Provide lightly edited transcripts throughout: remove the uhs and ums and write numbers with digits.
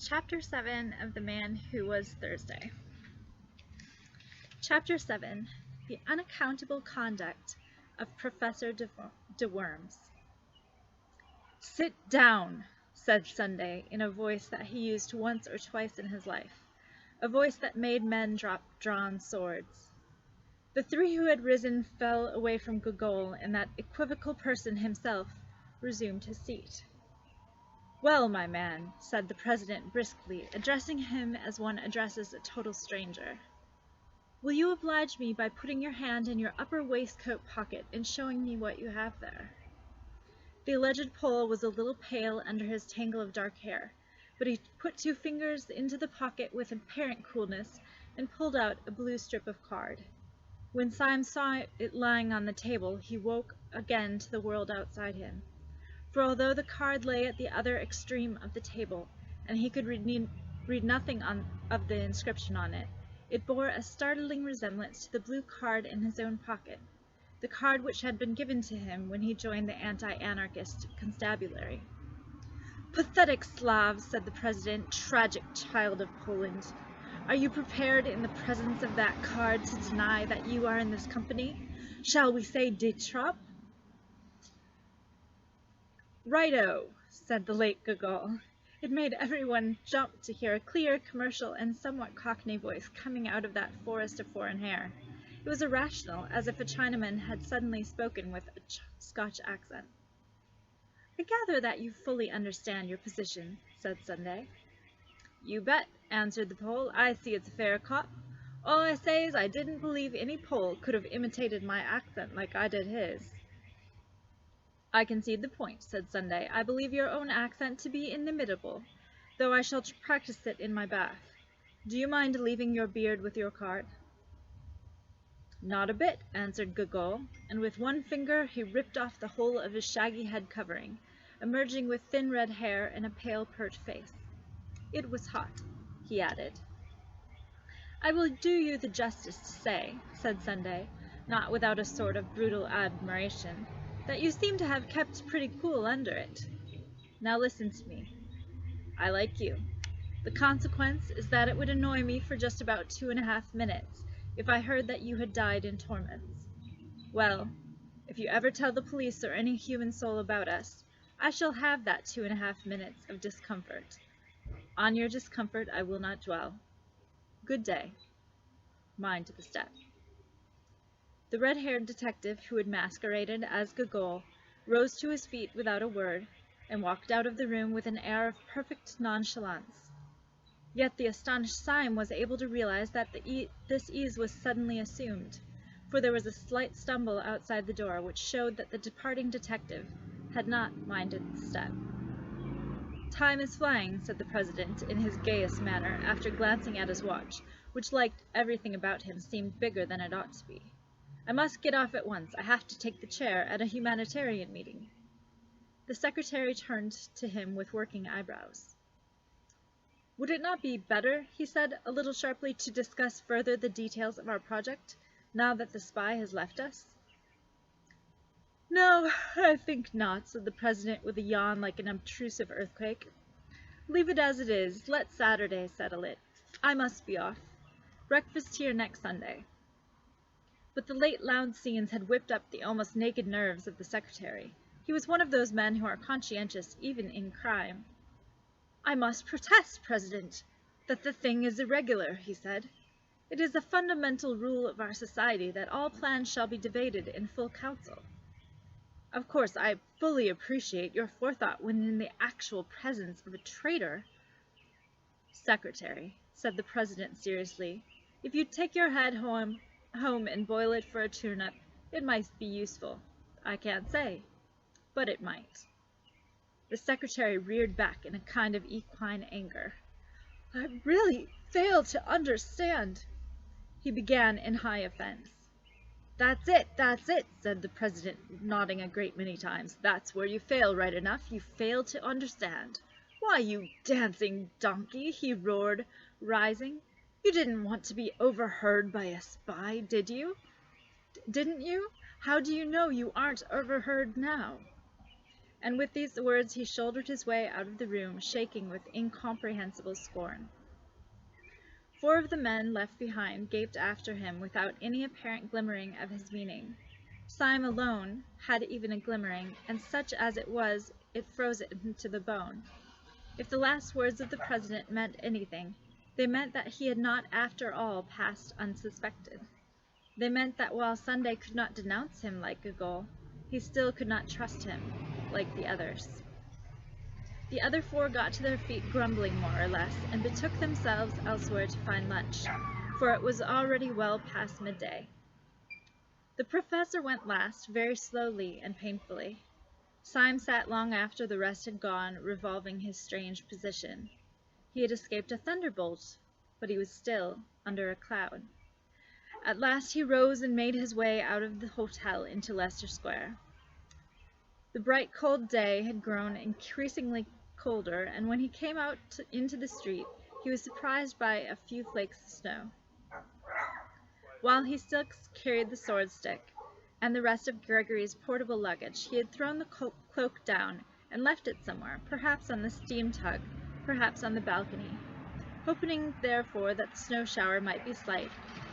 Chapter 7 of The Man Who Was Thursday. Chapter 7. The Unaccountable Conduct of Professor de Worms. "Sit down," said Sunday in a voice that he used once or twice in his life, a voice that made men drop drawn swords. The three who had risen fell away from Gogol, and that equivocal person himself resumed his seat. "Well, my man," said the president briskly, addressing him as one addresses a total stranger, "will you oblige me by putting your hand in your upper waistcoat pocket and showing me what you have there?" The alleged Pole was a little pale under his tangle of dark hair, but he put 2 fingers into the pocket with apparent coolness and pulled out a blue strip of card. When Syme saw it lying on the table, he woke again to the world outside him. For although the card lay at the other extreme of the table, and he could read nothing of the inscription on it, it bore a startling resemblance to the blue card in his own pocket, the card which had been given to him when he joined the anti-anarchist constabulary. "Pathetic Slav," said the president, "tragic child of Poland. Are you prepared in the presence of that card to deny that you are in this company? Shall we say de trop?" "Righto," said the late Gogol. It made everyone jump to hear a clear, commercial, and somewhat cockney voice coming out of that forest of foreign hair. It was irrational, as if a Chinaman had suddenly spoken with a Scotch accent. "I gather that you fully understand your position," said Sunday. "You bet," answered the Pole. "I see it's a fair cop. All I say is I didn't believe any Pole could have imitated my accent like I did his." "I concede the point," said Sunday. "I believe your own accent to be inimitable, though I shall practice it in my bath. Do you mind leaving your beard with your card?" "Not a bit," answered Gogol, and with one finger he ripped off the whole of his shaggy head covering, emerging with thin red hair and a pale, pert face. "It was hot," he added. "I will do you the justice to say," said Sunday, not without a sort of brutal admiration, "that you seem to have kept pretty cool under it. Now listen to me. I like you. The consequence is that it would annoy me for just about 2.5 minutes if I heard that you had died in torments. Well, if you ever tell the police or any human soul about us, I shall have that 2.5 minutes of discomfort. On your discomfort I will not dwell. Good day. Mind the step." The red-haired detective who had masqueraded as Gogol rose to his feet without a word, and walked out of the room with an air of perfect nonchalance. Yet the astonished Syme was able to realize that this ease was suddenly assumed, for there was a slight stumble outside the door which showed that the departing detective had not minded the step. "Time is flying," said the president in his gayest manner, after glancing at his watch, which, like everything about him, seemed bigger than it ought to be. "I must get off at once. I have to take the chair at a humanitarian meeting." The secretary turned to him with working eyebrows. "Would it not be better," he said, a little sharply, "to discuss further the details of our project, now that the spy has left us?" "No, I think not," said the president with a yawn like an obtrusive earthquake. "Leave it as it is. Let Saturday settle it. I must be off. Breakfast here next Sunday." But the late loud scenes had whipped up the almost naked nerves of the secretary. He was one of those men who are conscientious even in crime. "I must protest, President, that the thing is irregular," he said. "It is a fundamental rule of our society that all plans shall be debated in full council. Of course, I fully appreciate your forethought when in the actual presence of a traitor." "Secretary," said the president seriously, "if you'd take your head home and boil it for a turnip, it might be useful. I can't say, but it might." The secretary reared back in a kind of equine anger. "I really fail to understand," he began in high offense. That's it," said the president, nodding a great many times. "That's where you fail, right enough. You fail to understand. Why, you dancing donkey," he roared, rising, "you didn't want to be overheard by a spy, did you? Didn't you? How do you know you aren't overheard now?" And with these words he shouldered his way out of the room, shaking with incomprehensible scorn. 4 of the men left behind gaped after him without any apparent glimmering of his meaning. Syme alone had even a glimmering, and such as it was, it froze it into the bone. If the last words of the president meant anything, they meant that he had not after all passed unsuspected. They meant that while Sunday could not denounce him like Gogol, he still could not trust him like the others. The other 4 got to their feet grumbling more or less, and betook themselves elsewhere to find lunch, for it was already well past midday. The professor went last, very slowly and painfully. Syme sat long after the rest had gone, revolving his strange position. He had escaped a thunderbolt, but he was still under a cloud. At last he rose and made his way out of the hotel into Leicester Square. The bright cold day had grown increasingly colder, and when he came out into the street, he was surprised by a few flakes of snow. While he still carried the sword stick and the rest of Gregory's portable luggage, he had thrown the cloak down and left it somewhere, perhaps on the steam tug, perhaps on the balcony. Hoping, therefore, that the snow shower might be slight,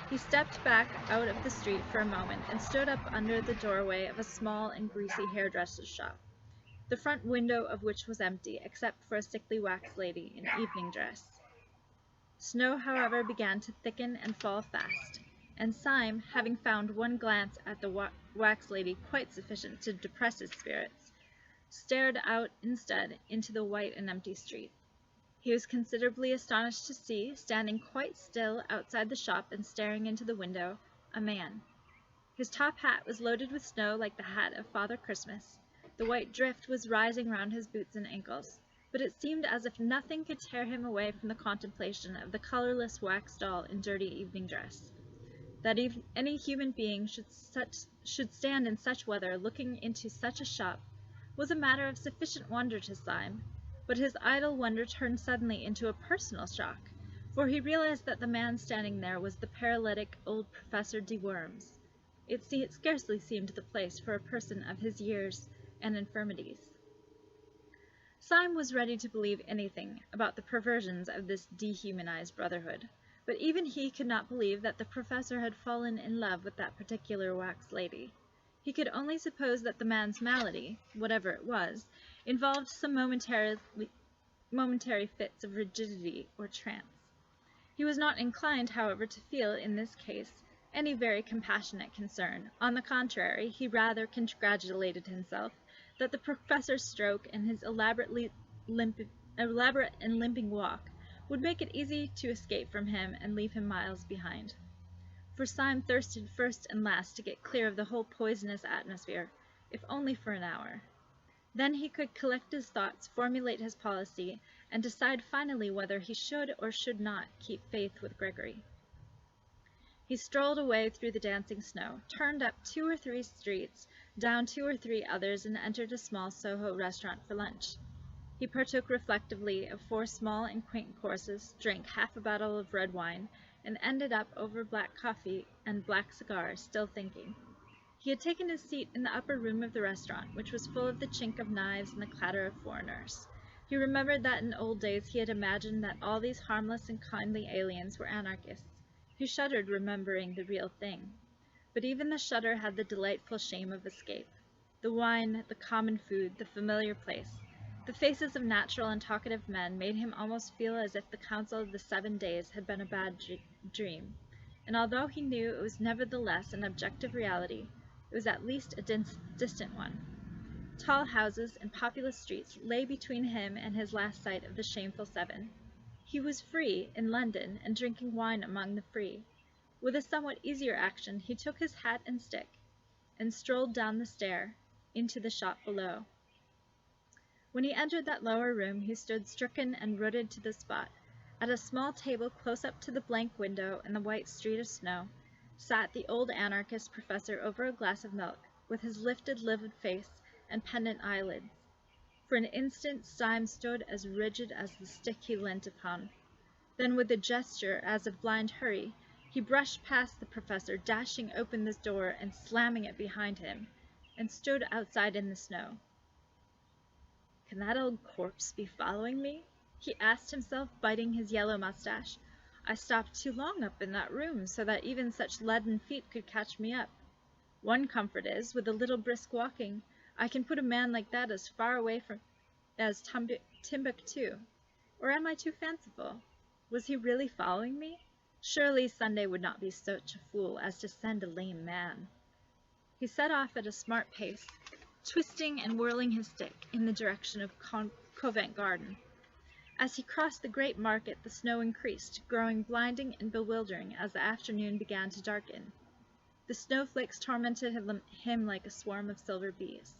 he stepped back out of the street for a moment and stood up under the doorway of a small and greasy hairdresser's shop, the front window of which was empty except for a sickly wax lady in evening dress. Snow, however, began to thicken and fall fast, and Syme, having found one glance at the wax lady quite sufficient to depress his spirits, stared out instead into the white and empty street. He was considerably astonished to see, standing quite still outside the shop and staring into the window, a man. His top hat was loaded with snow like the hat of Father Christmas. The white drift was rising round his boots and ankles, but it seemed as if nothing could tear him away from the contemplation of the colorless wax doll in dirty evening dress. That any human being should stand in such weather looking into such a shop was a matter of sufficient wonder to Syme, but his idle wonder turned suddenly into a personal shock, for he realized that the man standing there was the paralytic old Professor de Worms. It scarcely seemed the place for a person of his years and infirmities. Syme was ready to believe anything about the perversions of this dehumanized brotherhood, but even he could not believe that the professor had fallen in love with that particular wax lady. He could only suppose that the man's malady, whatever it was, involved some momentary fits of rigidity or trance. He was not inclined, however, to feel, in this case, any very compassionate concern. On the contrary, he rather congratulated himself that the professor's stroke and his elaborate and limping walk would make it easy to escape from him and leave him miles behind. For Syme thirsted first and last to get clear of the whole poisonous atmosphere, if only for an hour. Then he could collect his thoughts, formulate his policy, and decide finally whether he should or should not keep faith with Gregory. He strolled away through the dancing snow, turned up 2 or 3 streets, down 2 or 3 others, and entered a small Soho restaurant for lunch. He partook reflectively of 4 small and quaint courses, drank half a bottle of red wine, and ended up over black coffee and black cigars, still thinking. He had taken his seat in the upper room of the restaurant, which was full of the chink of knives and the clatter of foreigners. He remembered that in old days he had imagined that all these harmless and kindly aliens were anarchists. He shuddered, remembering the real thing. But even the shudder had the delightful shame of escape. The wine, the common food, the familiar place, the faces of natural and talkative men made him almost feel as if the council of the 7 days had been a bad dream. And although he knew it was nevertheless an objective reality, it was at least a distant one. Tall houses and populous streets lay between him and his last sight of the shameful 7. He was free in London and drinking wine among the free. With a somewhat easier action, he took his hat and stick and strolled down the stair into the shop below. When he entered that lower room, he stood stricken and rooted to the spot. At a small table close up to the blank window in the white street of snow, sat the old anarchist professor over a glass of milk, with his lifted, livid face and pendant eyelids. For an instant Syme stood as rigid as the stick he leant upon. Then, with a gesture as of blind hurry, he brushed past the professor, dashing open the door and slamming it behind him, and stood outside in the snow. Can that old corpse be following me? He asked himself, biting his yellow mustache. I stopped too long up in that room so that even such leaden feet could catch me up. One comfort is, with a little brisk walking, I can put a man like that as far away from as Timbuktu. Or am I too fanciful? Was he really following me? Surely Sunday would not be such a fool as to send a lame man. He set off at a smart pace, twisting and whirling his stick in the direction of Covent Garden. As he crossed the great market, the snow increased, growing blinding and bewildering as the afternoon began to darken. The snowflakes tormented him like a swarm of silver bees.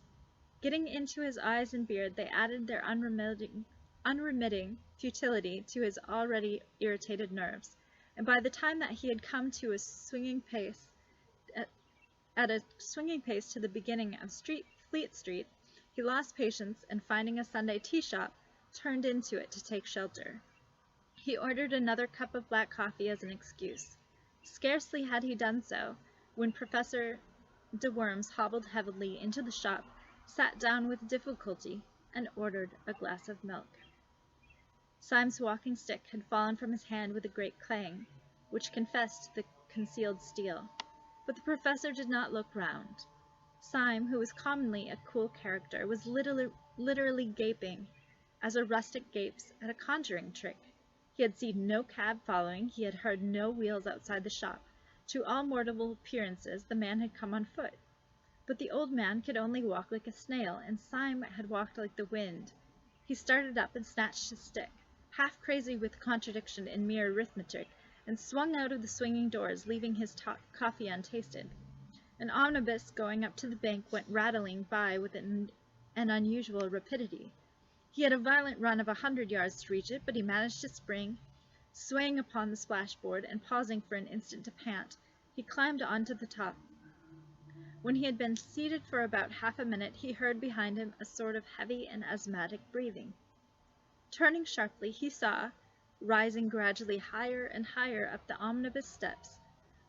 Getting into his eyes and beard, they added their unremitting futility to his already irritated nerves, and by the time that he had come to a swinging pace, at a swinging pace to the beginning of Fleet Street, he lost patience and, finding a Sunday tea shop, turned into it to take shelter. He ordered another cup of black coffee as an excuse. Scarcely had he done so, when Professor de Worms hobbled heavily into the shop, sat down with difficulty, and ordered a glass of milk. Syme's walking stick had fallen from his hand with a great clang, which confessed the concealed steel. But the professor did not look round. Syme, who was commonly a cool character, was literally gaping, as a rustic gapes at a conjuring trick. He had seen no cab following, he had heard no wheels outside the shop. To all mortal appearances, the man had come on foot. But the old man could only walk like a snail, and Syme had walked like the wind. He started up and snatched his stick, half crazy with contradiction in mere arithmetic, and swung out of the swinging doors, leaving his coffee untasted. An omnibus going up to the bank went rattling by with an unusual rapidity. He had a violent run of 100 yards to reach it, but he managed to spring, swaying upon the splashboard, and pausing for an instant to pant. He climbed on to the top. When he had been seated for about half a minute, he heard behind him a sort of heavy and asthmatic breathing. Turning sharply, he saw, rising gradually higher and higher up the omnibus steps,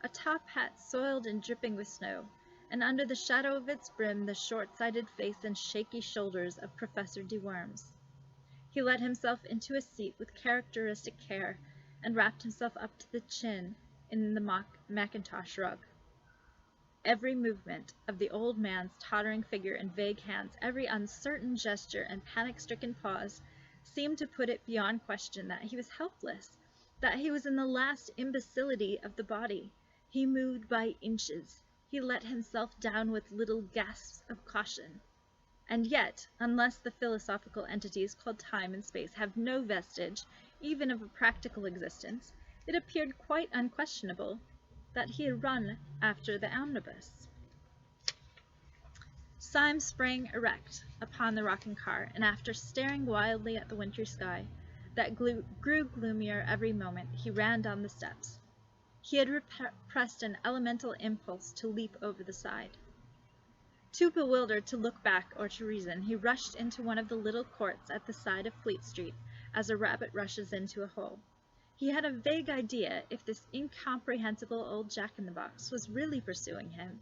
a top hat soiled and dripping with snow, and under the shadow of its brim the short-sighted face and shaky shoulders of Professor de Worms. He let himself into a seat with characteristic care, and wrapped himself up to the chin in the mackintosh rug. Every movement of the old man's tottering figure and vague hands, every uncertain gesture and panic-stricken pause, seemed to put it beyond question that he was helpless, that he was in the last imbecility of the body. He moved by inches. He let himself down with little gasps of caution. And yet, unless the philosophical entities called time and space have no vestige, even of a practical existence, it appeared quite unquestionable that he had run after the omnibus. Syme sprang erect upon the rocking car, and after staring wildly at the wintry sky, that grew gloomier every moment, he ran down the steps. He had repressed an elemental impulse to leap over the side. Too bewildered to look back or to reason, he rushed into one of the little courts at the side of Fleet Street, as a rabbit rushes into a hole. He had a vague idea, if this incomprehensible old jack-in-the-box was really pursuing him,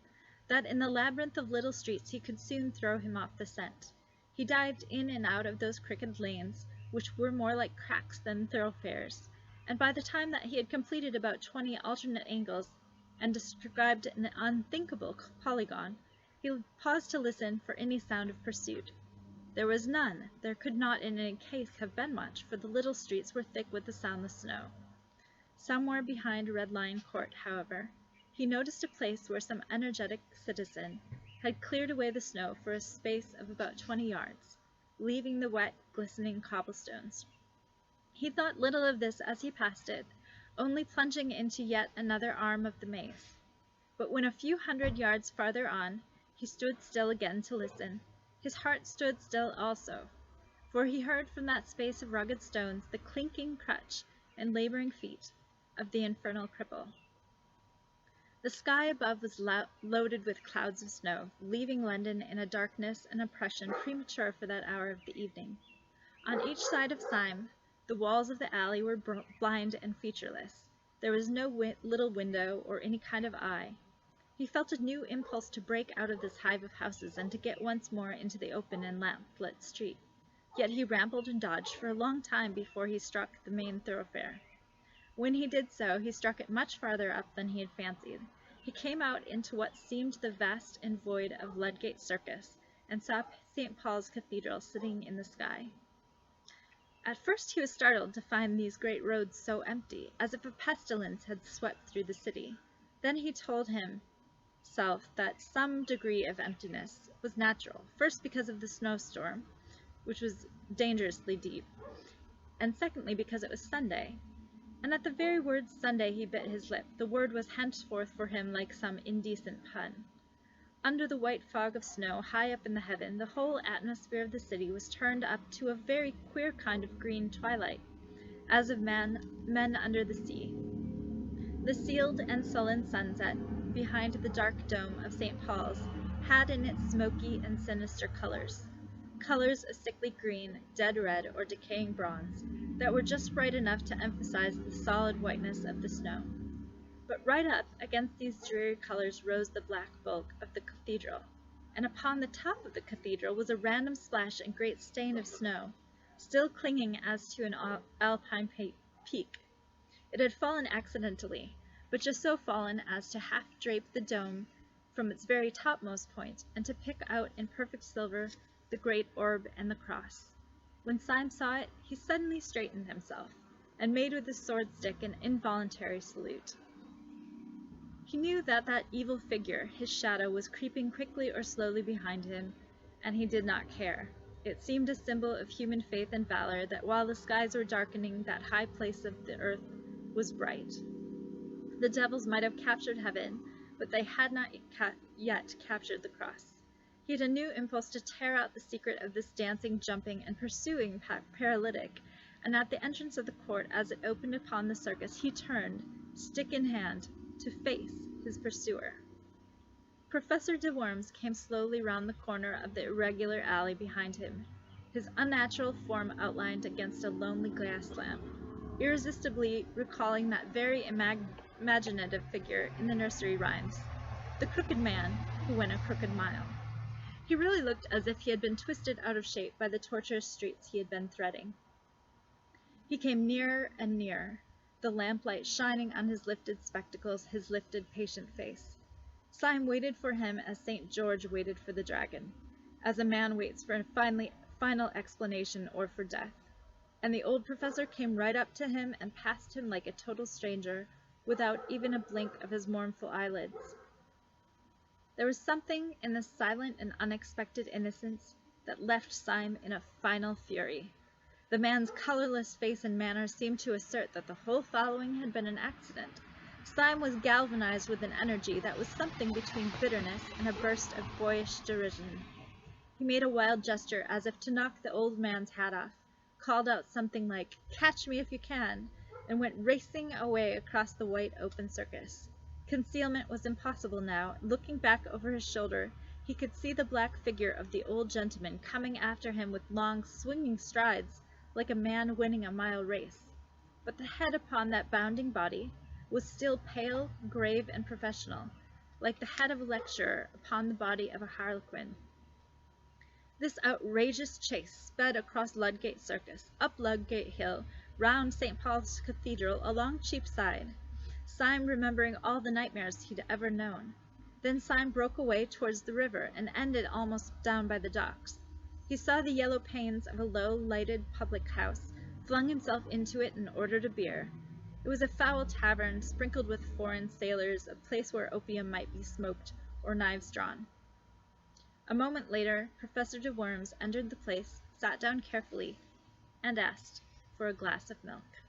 that in the labyrinth of little streets he could soon throw him off the scent. He dived in and out of those crooked lanes, which were more like cracks than thoroughfares, and by the time that he had completed about 20 alternate angles and described an unthinkable polygon, he paused to listen for any sound of pursuit. There was none. There could not in any case have been much, for the little streets were thick with the soundless snow. Somewhere behind Red Lion Court, however, he noticed a place where some energetic citizen had cleared away the snow for a space of about 20 yards, leaving the wet, glistening cobblestones. He thought little of this as he passed it, only plunging into yet another arm of the maze. But when a few hundred yards farther on, he stood still again to listen. His heart stood still also, for he heard from that space of rugged stones the clinking crutch and laboring feet of the infernal cripple. The sky above was loaded with clouds of snow, leaving London in a darkness and oppression premature for that hour of the evening. On each side of Syme, the walls of the alley were blind and featureless. There was no little window or any kind of eye. He felt a new impulse to break out of this hive of houses and to get once more into the open and lamp-lit street. Yet he rambled and dodged for a long time before he struck the main thoroughfare. When he did so, he struck it much farther up than he had fancied. He came out into what seemed the vast and void of Ludgate Circus, and saw St. Paul's Cathedral sitting in the sky. At first he was startled to find these great roads so empty, as if a pestilence had swept through the city. Then he told himself that some degree of emptiness was natural, first because of the snowstorm, which was dangerously deep, and secondly because it was Sunday. And at the very word Sunday he bit his lip. The word was henceforth for him like some indecent pun. Under the white fog of snow, high up in the heaven, the whole atmosphere of the city was turned up to a very queer kind of green twilight, as of men under the sea. The sealed and sullen sunset, behind the dark dome of St. Paul's, had in it smoky and sinister colors of sickly green, dead red, or decaying bronze, that were just bright enough to emphasize the solid whiteness of the snow. But right up against these dreary colors rose the black bulk of the cathedral, and upon the top of the cathedral was a random splash and great stain of snow, still clinging as to an alpine peak. It had fallen accidentally, but just so fallen as to half drape the dome from its very topmost point, and to pick out in perfect silver the great orb and the cross. When Syme saw it, he suddenly straightened himself, and made with his sword stick an involuntary salute. He knew that that evil figure, his shadow, was creeping quickly or slowly behind him, and he did not care. It seemed a symbol of human faith and valor that while the skies were darkening, that high place of the earth was bright. The devils might have captured heaven, but they had not yet captured the cross. He had a new impulse to tear out the secret of this dancing, jumping, and pursuing paralytic, and at the entrance of the court, as it opened upon the circus, he turned, stick in hand, to face his pursuer. Professor de Worms came slowly round the corner of the irregular alley behind him, his unnatural form outlined against a lonely gas lamp, irresistibly recalling that very imaginative figure in the nursery rhymes, the crooked man who went a crooked mile. He really looked as if he had been twisted out of shape by the tortuous streets he had been threading. He came nearer and nearer, the lamplight shining on his lifted spectacles, his lifted, patient face. Syme waited for him as St. George waited for the dragon, as a man waits for a final explanation or for death. And the old professor came right up to him and passed him like a total stranger, without even a blink of his mournful eyelids. There was something in this silent and unexpected innocence that left Syme in a final fury. The man's colorless face and manner seemed to assert that the whole following had been an accident. Syme was galvanized with an energy that was something between bitterness and a burst of boyish derision. He made a wild gesture as if to knock the old man's hat off, called out something like, "Catch me if you can," and went racing away across the white open circus. Concealment was impossible now. Looking back over his shoulder, he could see the black figure of the old gentleman coming after him with long, swinging strides, like a man winning a mile race. But the head upon that bounding body was still pale, grave, and professional, like the head of a lecturer upon the body of a harlequin. This outrageous chase sped across Ludgate Circus, up Ludgate Hill, round St. Paul's Cathedral, along Cheapside, Syme remembering all the nightmares he'd ever known. Then Syme broke away towards the river, and ended almost down by the docks. He saw the yellow panes of a low-lighted public house, flung himself into it, and ordered a beer. It was a foul tavern, sprinkled with foreign sailors, a place where opium might be smoked or knives drawn. A moment later, Professor de Worms entered the place, sat down carefully, and asked for a glass of milk.